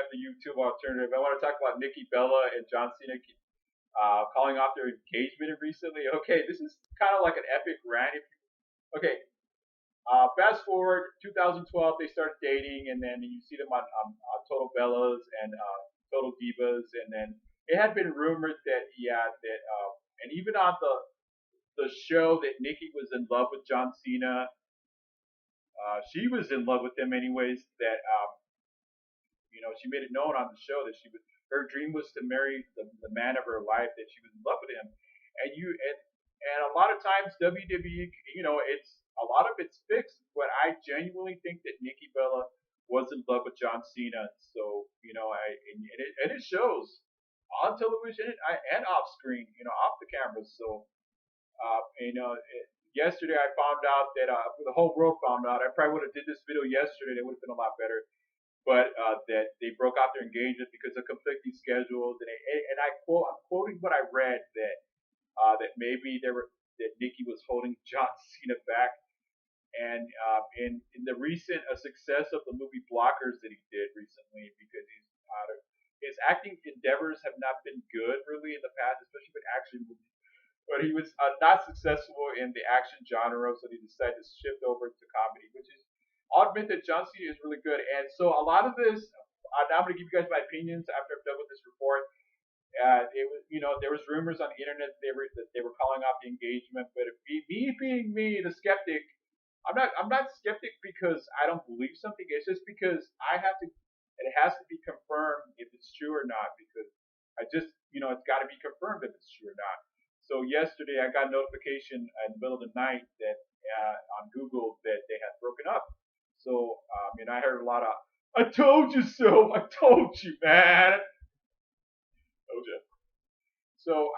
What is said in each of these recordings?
time, the YouTube alternative. I want to talk about Nikki Bella and John Cena calling off their engagement recently. Okay, this is kind of like an epic rant. Okay, fast forward 2012, they started dating, and then you see them on Total Bellas and Total Divas, and then it had been rumored that and even on the show that Nikki was in love with John Cena. She was in love with him anyways. That she made it known on the show that her dream was to marry the man of her life. That she was in love with him, and a lot of times WWE, it's a lot of it's fixed. But I genuinely think that Nikki Bella was in love with John Cena. So and it shows on television and off screen, off the camera. So yesterday I found out that the whole world found out. I probably would have did this video yesterday. It would have been a lot better. But that they broke off their engagement because of conflicting schedules, I'm quoting what I read that maybe that Nikki was holding John Cena back, and in the recent success of the movie Blockers that he did recently, because his acting endeavors have not been good really in the past, especially with action movies. But he was not successful in the action genre, so he decided to shift over to comedy, which is, I'll admit that John Cena is really good. And so a lot of this, now I'm going to give you guys my opinions after I'm done with this report. It was, there was rumors on the internet that they were calling off the engagement. But me being me, the skeptic, I'm not skeptic because I don't believe something. It's just because it has to be confirmed if it's true or not. Because it's got to be confirmed if it's true or not. So yesterday I got a notification in the middle of the night that on Google that they had broken up. So I heard a lot of "I told you so," "I told you, man." Told you. So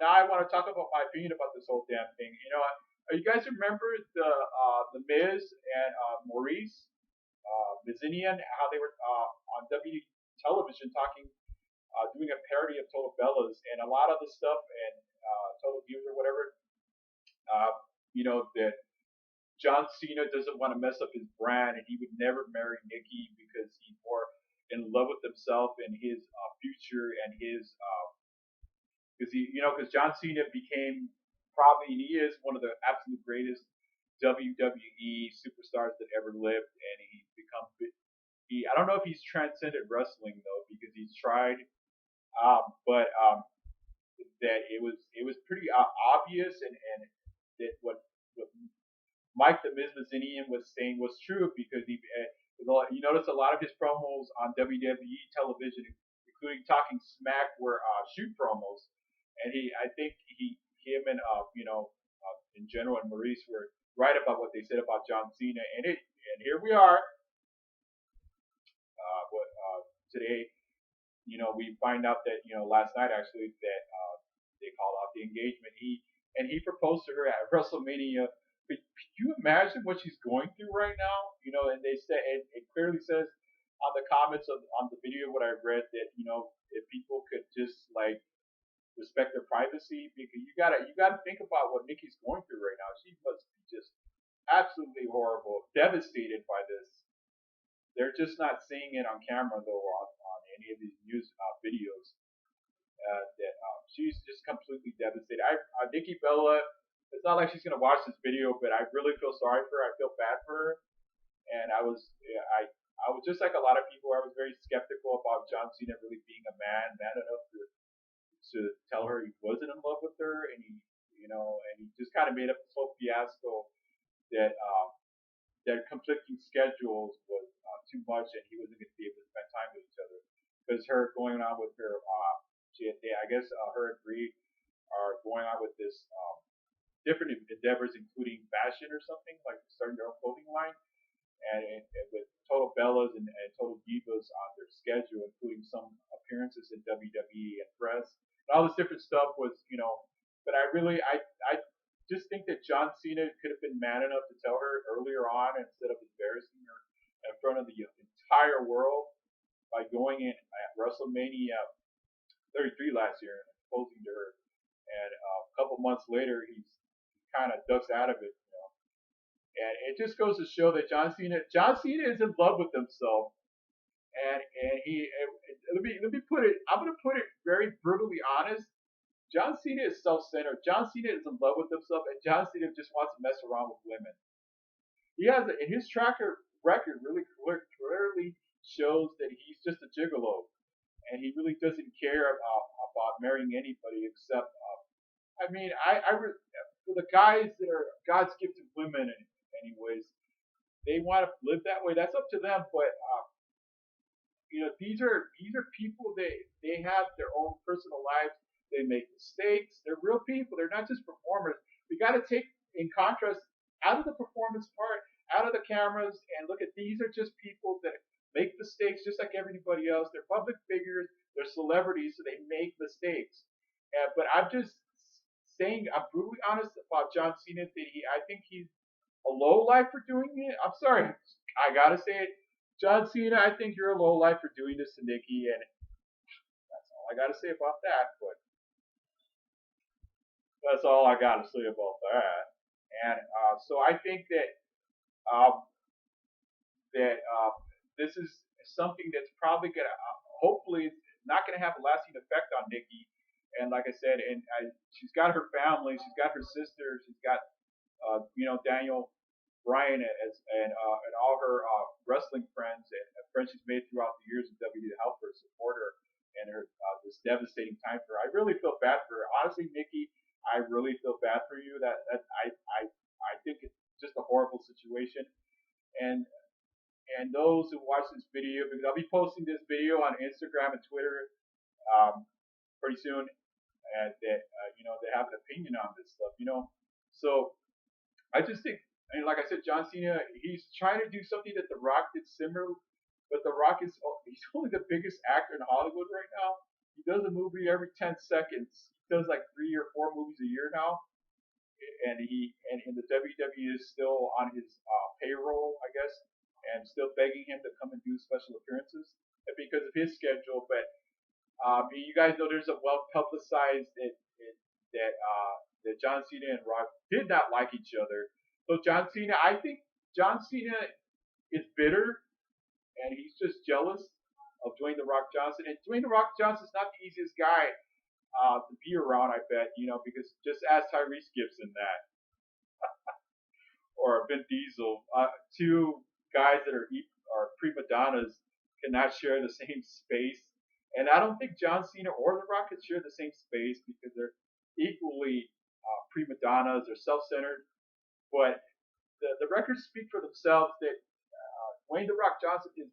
now I want to talk about my opinion about this whole damn thing. You guys remember the Miz and Maurice Mizinian, how they were on W television talking, doing a parody of Total Bellas, and a lot of the stuff and Total Views or whatever. That John Cena doesn't want to mess up his brand, and he would never marry Nikki because he's more in love with himself and his future and his because John Cena became probably, and he is one of the absolute greatest WWE superstars that ever lived, and he's become I don't know if he's transcended wrestling though, because he's tried, but that it was pretty obvious, and that what Mike the Miz Mazinian was saying was true, because you notice a lot of his promos on WWE television, including Talking Smack, were shoot promos, and I think him and in general and Maurice were right about what they said about John Cena, and here we are, today, we find out that last night actually that they called off the engagement. He proposed to her at WrestleMania. But can you imagine what she's going through right now? And they said it clearly says on the comments on the video what I read that if people could just like respect their privacy, because you gotta think about what Nikki's going through right now. She must be just absolutely horrible, devastated by this. They're just not seeing it on camera though, on any of these news videos. That she's just completely devastated. Nikki Bella, it's not like she's gonna watch this video, but I really feel sorry for her. I feel bad for her, and I was just like a lot of people. I was very skeptical about John Cena really being a man enough to tell her he wasn't in love with her, and he just kind of made up this whole fiasco that their conflicting schedules was too much, and he wasn't going to be able to spend time with each other. Because her going on with her, I guess her and Brie are going on with this different endeavors, including fashion or something, like starting their own clothing line, and with Total Bellas and Total Divas on their schedule, including some appearances in WWE and press, and all this different stuff was, But I just think that John Cena could have been man enough to tell her earlier on instead of embarrassing her in front of the entire world by going in at WrestleMania 33 last year and proposing to her. And a couple months later, he kind of ducks out of it. And it just goes to show that John Cena is in love with himself. and let me put it. I'm gonna put it very brutally honest. John Cena is self-centered. John Cena is in love with himself, and John Cena just wants to mess around with women. He has his tracker record really clearly shows that he's just a gigolo, and he really doesn't care about marrying anybody except. I mean, for the guys that are God's gift to women, anyways, they want to live that way. That's up to them. But these are people. They have their own personal lives. They make mistakes. They're real people. They're not just performers. We got to take in contrast out of the performance part, out of the cameras, and look at these are just people that make mistakes just like everybody else. They're public figures. They're celebrities, so they make mistakes. But I'm just saying, I'm brutally honest about John Cena. I think he's a low life for doing it. I'm sorry, I gotta say it. John Cena, I think you're a low life for doing this to Nikki, and that's all I gotta say about that. But that's all I gotta say about that. And so I think um, that this is something that's probably gonna, hopefully, not gonna have a lasting effect on Nikki. And like I said, she's got her family, she's got her sister, she's got Daniel Bryan and all her wrestling friends and friends she's made throughout the years of WWE to help her support her and her this devastating time for her. I really feel bad for her. Honestly, Nikki, I really feel bad for you. I think it's just a horrible situation. And and those who watch this video, because I'll be posting this video on Instagram and Twitter pretty soon, and that they have an opinion on this stuff. So I just think, I mean, like I said, John Cena, he's trying to do something that The Rock did similar, but The Rock he's only the biggest actor in Hollywood right now. He does a movie every 10 seconds. He does like 3 or 4 movies a year now, and the WWE is still on his payroll, I guess, and still begging him to come and do special appearances because of his schedule. But you guys know there's a well publicized that John Cena and Rock did not like each other. So I think John Cena is bitter and he's just jealous of Dwayne the Rock Johnson. And Dwayne the Rock Johnson's not the easiest guy to be around, I bet, because just ask Tyrese Gibson that or Vin Diesel, two guys that are prima donnas cannot share the same space. And I don't think John Cena or The Rock can share the same space because they're equally prima donnas. They're self-centered, but the records speak for themselves. That Wayne The Rock Johnson is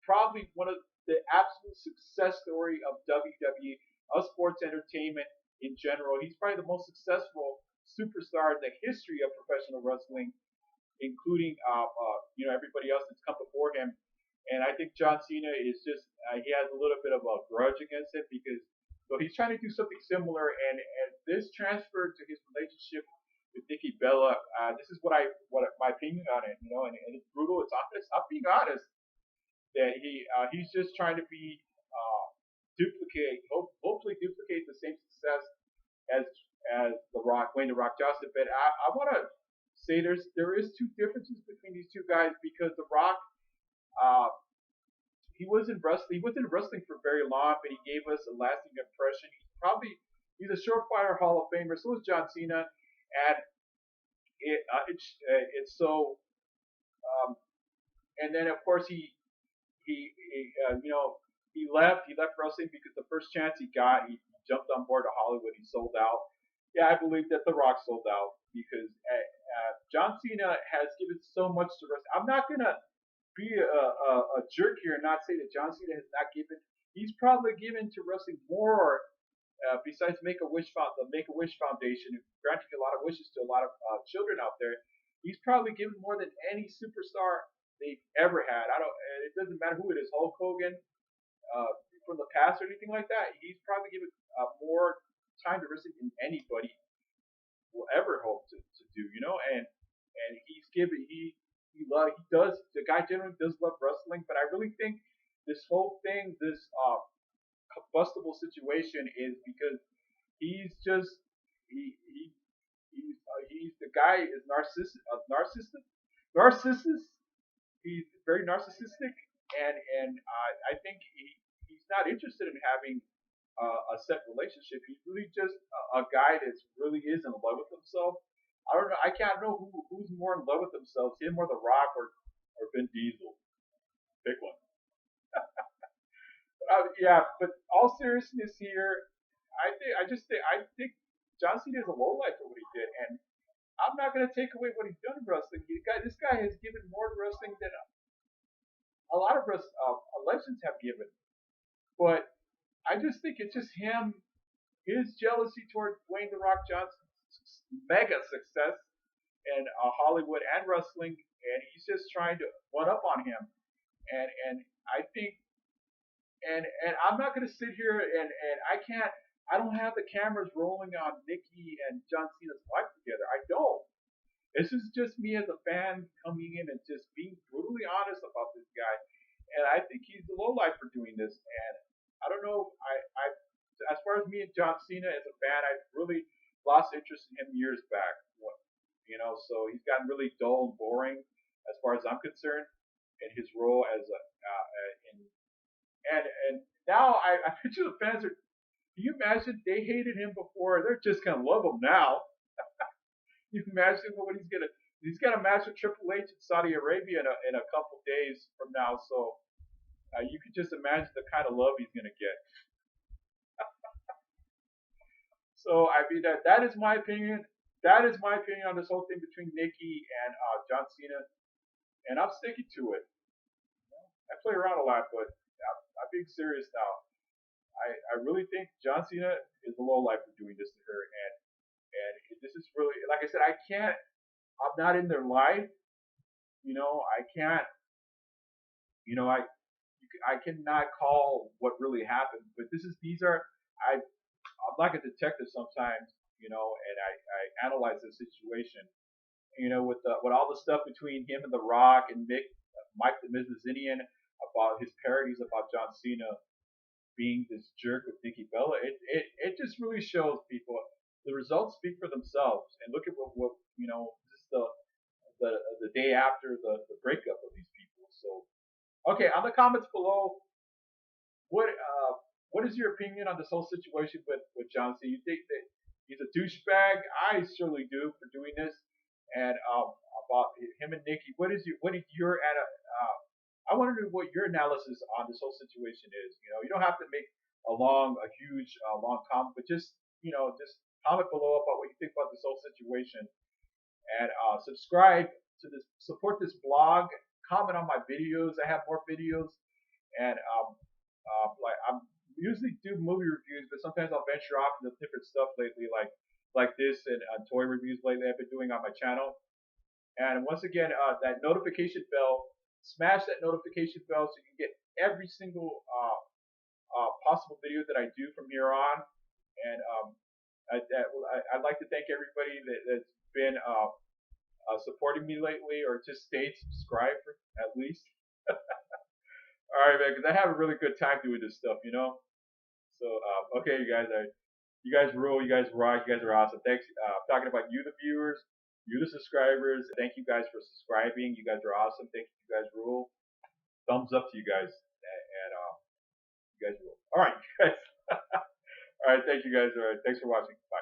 probably one of the absolute success story of WWE, of sports entertainment in general. He's probably the most successful superstar in the history of professional wrestling, including everybody else that's come before him. And I think John Cena is just he has a little bit of a grudge against it because so he's trying to do something similar, and this transferred to his relationship with Nikki Bella. This is what my opinion on it, and it's brutal. It's honest. I'm being honest that he's just trying to be hopefully duplicate the same success as the Rock, Wayne the Rock Johnson. But I want to say there is two differences between these two guys because the Rock he wasn't wrestling for very long, but he gave us a lasting impression. He's a surefire Hall of Famer. So is John Cena, and it's so. And then of course he left wrestling because the first chance he got, he jumped on board to Hollywood. He sold out. Yeah, I believe that The Rock sold out because John Cena has given so much to wrestling. I'm not gonna be a jerk here and not say that John Cena has not given. He's probably given to wrestling more. Besides the Make a Wish Foundation, granting a lot of wishes to a lot of children out there, he's probably given more than any superstar they've ever had. It doesn't matter who it is, Hulk Hogan, from the past or anything like that. He's probably given more time to wrestling than anybody will ever hope to do. And he's given he does the guy generally does love wrestling, but I really think this whole thing, this combustible situation, is because he's just he's the guy is narcissist. He's very narcissistic, and I think he's not interested in having a set relationship. He's really just a guy that's really is in love with himself. I don't know. I can't know who's more in love with themselves, him or The Rock or Vin Diesel. Pick one. Yeah, but all seriousness here, I think John Cena is a lowlight for what he did, and I'm not going to take away what he's done in wrestling. This guy has given more to wrestling than a lot of legends have given. But I just think it's just him, his jealousy toward Dwayne the Rock Johnson's mega success in Hollywood and wrestling, and he's just trying to one up on him. And I think and I'm not going to sit here and I don't have the cameras rolling on Nikki and John Cena's life together. I don't. This is just me as a fan coming in and just being brutally honest about this guy. And I think he's the lowlight for doing this. And I don't know. As far as me and John Cena as a fan, I really lost interest in him years back. So he's gotten really dull and boring as far as I'm concerned in his role as a in and now I picture the fans are. Can you imagine they hated him before? They're just gonna love him now. You can imagine what he's gonna. He's got a match with Triple H in Saudi Arabia in a couple days from now. So you can just imagine the kind of love he's gonna get. So I mean that is my opinion. That is my opinion on this whole thing between Nikki and John Cena, and I'm sticking to it. I play around a lot, but I'm being serious now. I really think John Cena is the low life for doing this to her, and this is really like I said. I can't. I'm not in their life. I can't. I cannot call what really happened. But these are. I'm like a detective sometimes. And I analyze the situation. With all the stuff between him and The Rock and Mike the Mizazinian about his parodies about John Cena being this jerk with Nikki Bella, it just really shows people the results speak for themselves. And look at what just the day after the breakup of these people. So okay, on the comments below, what is your opinion on this whole situation with John Cena? You think that he's a douchebag? I certainly do for doing this. And about him and Nikki, what is your I want to know what your analysis on this whole situation is. You don't have to make a huge, long comment, but just comment below about what you think about this whole situation, and subscribe to this, support this blog, comment on my videos. I have more videos, and like I'm usually do movie reviews, but sometimes I'll venture off into different stuff lately, like this and toy reviews lately I've been doing on my channel. And once again, that notification bell, smash that notification bell so you can get every single possible video that I do from here on. And I'd like to thank everybody that's been supporting me lately, or just stayed subscribed at least. All right, man, because I have a really good time doing this stuff. So okay, you guys rule, you guys rock, you guys are awesome. Thanks. I'm talking about you, the viewers, you, the subscribers. Thank you guys for subscribing. You guys are awesome. Thank you, you guys rule. Thumbs up to you guys, and you guys rule. All right, guys. All right, thank you guys. All right, thanks for watching. Bye.